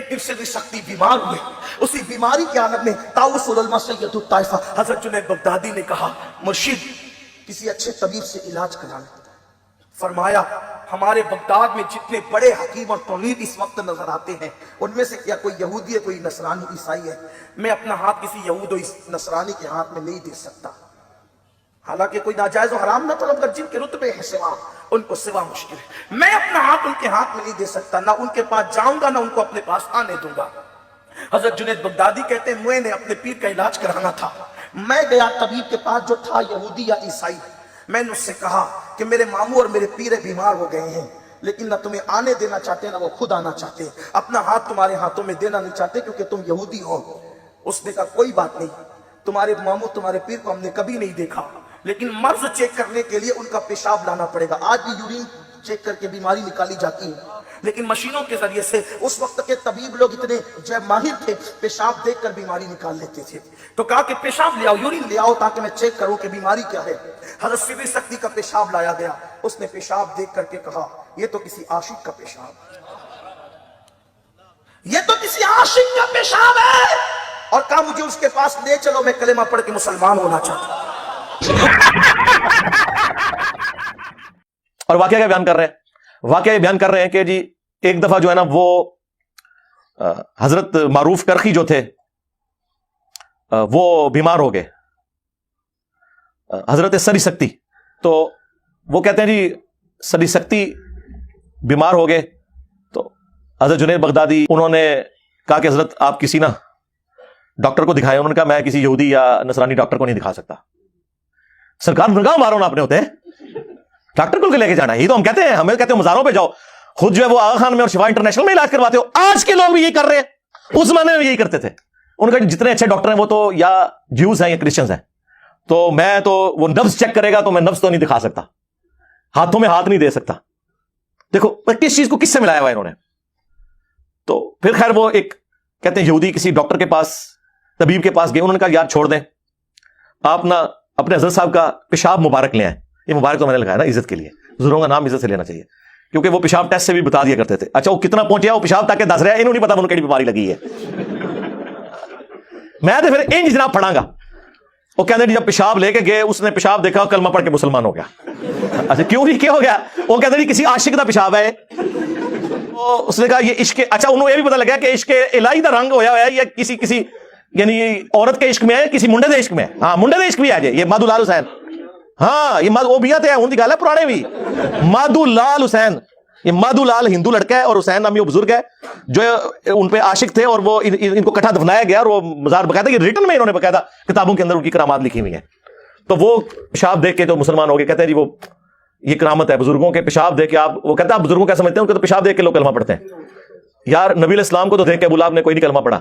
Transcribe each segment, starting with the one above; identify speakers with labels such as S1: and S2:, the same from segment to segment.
S1: एक दिन से शक्ति बीमार हुए, उसी बीमारी के आलम में ताउस उल उलमा सैयदुत ताइफा हजरत जुनैद बगदादी ने कहा, मुर्शिद किसी अच्छे तबीब से इलाज कराना। फरमाया, हमारे बगदाद में जितने बड़े हकीम और तबीब इस वक्त नजर आते हैं, उनमें से क्या कोई यहूदी है, कोई नसरानी ईसाई है? मैं अपना हाथ किसी यहूद और नसरानी के हाथ में नहीं दे सकता। हालांकि कोई नाजायज और हराम न तलब कर, जिनके रुतबे है सिवा, उनको सिवा मुश्किल है। मैं अपना हाथ उनके हाथ में नहीं दे सकता, ना उनके पास जाऊंगा, ना उनको अपने पास आने दूंगा। हजरत जुनैद बगदादी कहते हैं, मैंने अपने पीर का इलाज कराना था। मैं गया तबीब के पास जो था यहूदी या ईसाई। मैंने उससे कहा कि मेरे मामू और मेरे पीर बीमार हो गए हैं, लेकिन ना तुम्हें आने देना चाहते, ना वो खुद आना चाहते, अपना हाथ तुम्हारे हाथों में देना नहीं चाहते क्योंकि तुम यहूदी हो। उसने कहा, कोई बात नहीं, तुम्हारे मामू तुम्हारे पीर को हमने कभी नहीं देखा, लेकिन मर्ज चेक करने के लिए उनका पेशाब लाना पड़ेगा। आज भी यूरिन चेक करके बीमारी निकाली जाती है, लेकिन मशीनों के जरिए से। उस वक्त के तबीब लोग इतने जो माहिर थे, पेशाब देखकर बीमारी निकाल लेते थे। तो कहा कि पेशाब ले आओ, यूरिन ले आओ, ताकि मैं चेक करूं कि बीमारी क्या है। हजरत सिद्दीक़ शक्ति का पेशाब लाया गया। उसने पेशाब देख करके कहा, ये तो किसी आशिक का पेशाब, ये तो किसी आशिक का पेशाब है। और कहा, मुझे उसके पास ले चलो, मैं कलेमा पढ़ के मुसलमान होना चाहता हूं।
S2: और वाकया क्या बयान कर रहे हैं? वाकया ये बयान कर रहे हैं कि जी एक दफा जो है ना, वो हजरत मारूफ करखी जो थे वो बीमार हो गए, हजरत सरी शक्ति। तो वो कहते हैं जी सरी शक्ति बीमार हो गए, तो हजरत जुनैद बगदादी उन्होंने कहा कि हजरत आप किसी ना डॉक्टर को दिखाएं। उन्होंने कहा, मैं किसी यहूदी या नसरानी डॉक्टर को नहीं दिखा सकता। सरकार मुर्गा मारो ना अपने होते हैं, डॉक्टर को लेके जाना है। ये तो हम कहते हैं, हमें कहते हैं मजारों पे जाओ, खुद जो है वो आगा खान में और शिफा इंटरनेशनल में इलाज करवाते हो। आज के लोग भी यही कर रहे हैं, उस जमाने में यही करते थे। उनका जितने अच्छे डॉक्टर हैं वो तो या ज्यूज हैं या क्रिश्चियंस हैं। तो मैं तो वो नब्ज चेक करेगा तो मैं नब्ज तो नहीं दिखा सकता, हाथों में हाथ नहीं दे सकता। देखो किस चीज को किससे मिलाया हुआ इन्होंने। तो फिर खैर वो एक कहते हैं यहूदी किसी डॉक्टर के पास, तबीब के पास गए। उन्होंने कहा, यार छोड़ दें, आप ना अपने हजरत साहब का पेशाब मुबारक ले आए। ये मुबारक तो मैंने लगाया ना इज्जत के लिए, बुजुर्गों का नाम इज्जत से लेना चाहिए, क्योंकि वो पेशाब टेस्ट से भी बता दिया करते थे। अच्छा वो कितना पहुंचे वो पेशाब ताकि दस रहा है, इन्हों नहीं पता उनको कैसी बीमारी लगी है। मैं तो फिर इन जनाब पढ़ांगा। वो कहते हैं जब पेशाब लेके गए, उसने पेशाब देखा, कलमा पढ़ के मुसलमान हो गया। अच्छा क्यों नहीं, क्या हो गया? वो कहते हैं किसी आशिक का पेशाब है। तो उसने कहा ये इश्क, अच्छा उन्होंने ये भी पता लगा कि इश्क इलाही का रंग होया है, या किसी यानी औरत के इश्क में है, किसी मुंडे के इश्क में है। हाँ मुंडे के इश्क भी है ये माधुलाल हुसैन। हाँ ये वो भी है, उनकी गाल है पुराने भी, माधुलाल हुसैन। ये माधुलाल हिंदू लड़का है और हुसैन नामी वो बुजुर्ग है जो उन पे आशिक थे, और वो इनको कट्ठा दफनाया गया, और वो मजार बकायदा रिटर्न में इन्होंने बकायदा किताबों के अंदर उनकी करामात लिखी हुई है। तो वो पेशाब देख के तो मुसलमान हो गए। कहते हैं जी वो ये करामत है बुजुर्गों के पेशाब देख के। आप वो कहते हैं आप बुजुर्गों क्या समझते हैं, उनके तो पेशाब देख के लोग कलमा पढ़ते हैं। यार नबी अलैहिस्सलाम को तो देख के अबू लहब ने कोई नहीं कलमा पढ़ा,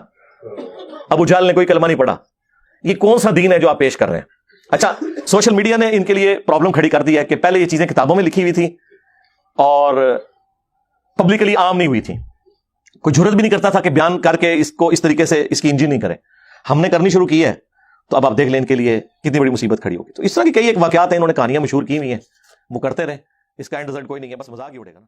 S2: अबू जहल ने कोई कलमा नहीं पढ़ा। ये कौन सा दीन है जो आप पेश कर रहे हैं? अच्छा सोशल मीडिया ने इनके लिए प्रॉब्लम खड़ी कर दी है कि पहले ये चीजें किताबों में लिखी हुई थी और पब्लिकली आम नहीं हुई थी, कोई जरूरत भी नहीं करता था कि बयान करके इसको इस तरीके से इसकी इंजन नहीं करे। हमने करनी शुरू की है, तो अब आप देख लें इनके लिए कितनी बड़ी मुसीबत खड़ी होगी। तो इस तरह की कई एक वाकयात हैं, इन्होंने कहानियां मशहूर की हुई हैं, वो करते रहे, इसका एंड रिजल्ट कोई नहीं है, बस मजाक ही उड़ेगा ना।